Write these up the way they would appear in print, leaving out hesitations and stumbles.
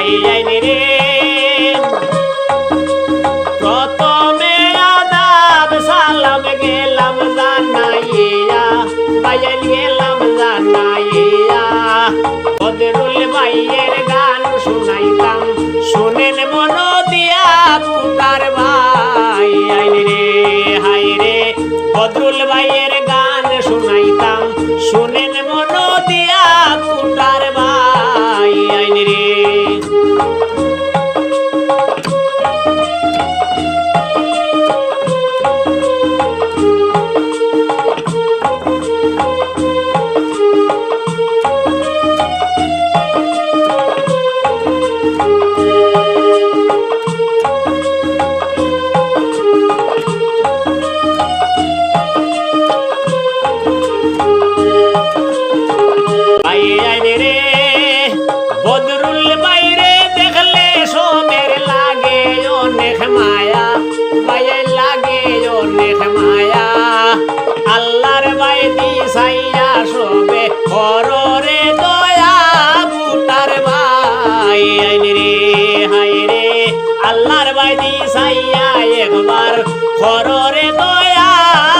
ভাই আইনি রে প্রথমে আদাব সালাম গেলাম জানাইয়া ভাই আইনি গেলাম জানাইয়া বদরুল ভাইয়ের গান শুনাইতাম শুনেন মন দিয়া বুটার ভাই আইনি রে হাই রে বদরুল ভাইয়ের গান শুনাইতাম শুনেন মন দিয়া বুটার ভাই আইনি রে বদরুল বাইরে দেখলে সোমের লাগে অনেক মায়া বাইরে লাগে অনেক মায়া আল্লাহর বাইদি সাইয়া সবে হররে দয়া বুটার ভাই আইনি রে হাই রে আল্লাহর বাইদি সাইয়া একবার হররে দয়া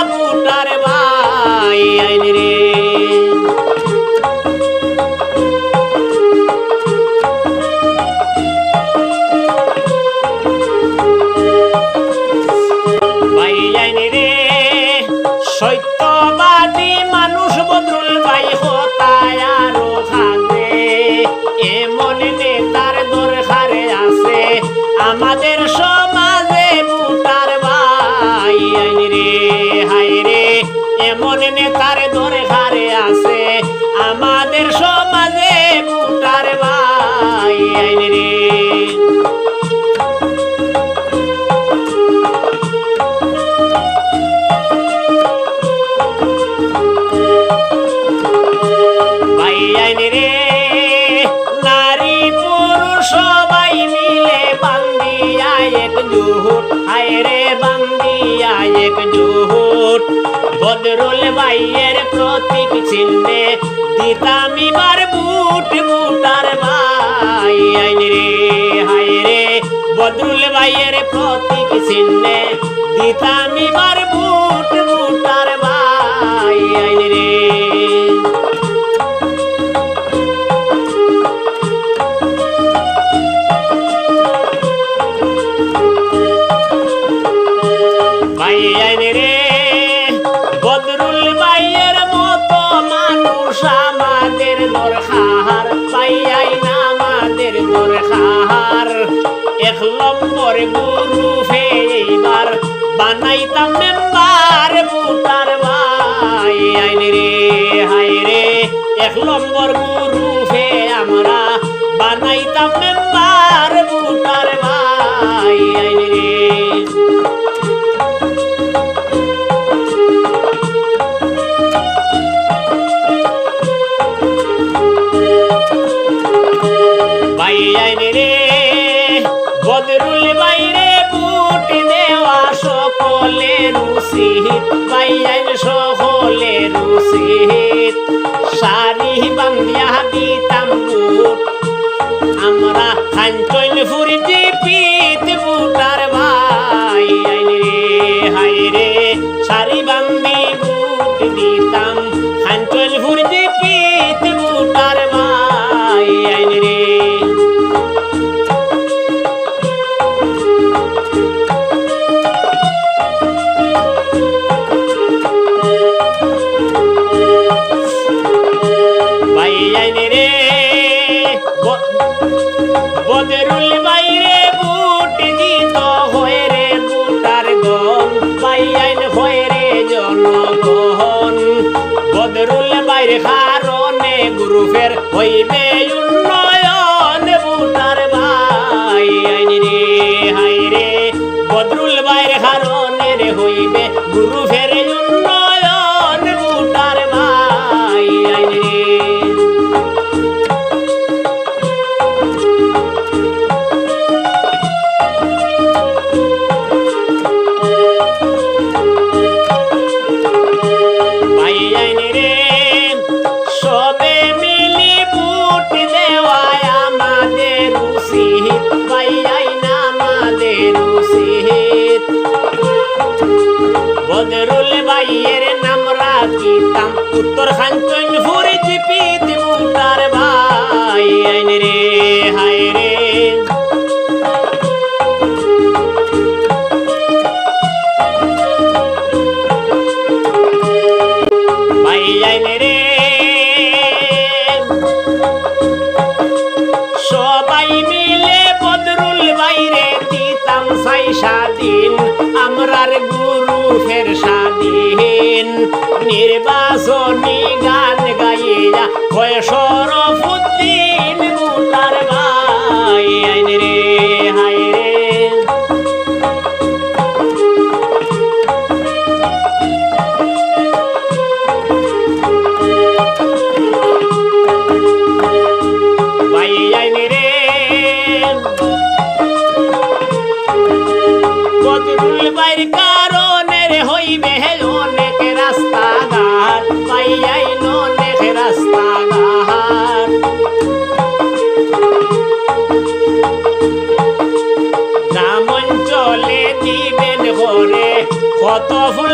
বুটার ভাই আইনি রে সত্যবাদী মানুষ বদরুল ভাই হতায় আরো খাবে এমন নেতার দরকারে আছে আমাদের সমাজে বুটার ভাই আইনি রে হাই রে এমন নেতার দরকারে আছে আমাদের সমাজে বুটার ভাই আইনি রে নারী পুরুষ সবাই মিলে বান্দিয়া একজুট হায়রে বান্দিয়া একজুট বদরুল ভাইয়ের প্রতীক চিহ্নে দিতাম এবার বুট বুটার ভাই আইনি রে হায়রে বদরুল ভাইয়ের প্রতীক চিহ্নে দিতাম এবার বুট বুটার ভাই আইনি রে ভাই আইনি রে বদরুল ভাইয়ের মতো মানুষ আমাদের দরকার ভাই আইন আমাদের দরকার এক নম্বর গুরু এইবার বানাইতাম মেম্বার বুটার ভাই আইনি রে হাই রে এক নম্বর গুরু আমরা বানাইতাম মেম্বার বুটার ভাই আইনি রে ভাই আইনি রে বদরুল বাইরে বুট দেওয়া সকলে রুচিত ভাই আইন সকলে রুচিত শাড়ি বান্ধিয়া দিতাম বুট আমরা খাঞ্চল ফুরিতে পিত বুটার ভাই আইনি রে হাই রে শাড়ি বান্ধি বুট দিতাম খাঞ্চল ফুরিতে পিত বুটার ভাই আইনি রে ভাই আইনি রে বদরুল বাইরে বুট দিত হয়ে রে বুটার গন ভাই আইন হয়ে রে জনগণ বদরুল বাইরে কারণে গ্রুপের হইবে উন্নয়ন বুটার ভাই আইনি রে হাই রে বদরুল বাইরে কারণে রে হইবে গ্রুপের উন্নয়ন বুটার ভাই আইনি রে সবে মিলি বুট দেওয়ায় আমাদের রুচি পাইয়াই না আমাদের উচিত বদরুল ভাইয়ের নাম রাখিতাম উত্তর খানপুর জিপিত বুটার ভাই আইন রে হায় রে ভাই আইন রে সবাই মিলে বদরুল ভাইরে দিতাম স্বাধীন আমরার গুরু ফের স্বাধীন নির্বাচনী গান গাইয়া হয় শরফুদ্দিন বুটার ভাই আইন রে হায় রে ভাই আইন রে বদরুল ভাইয়ের কারণে হইবে অনেক রাস্তাঘাট ভাই আইন অনেক রাস্তাঘাট গ্রাম অঞ্চলে দিবেন ঘরে কত ফুল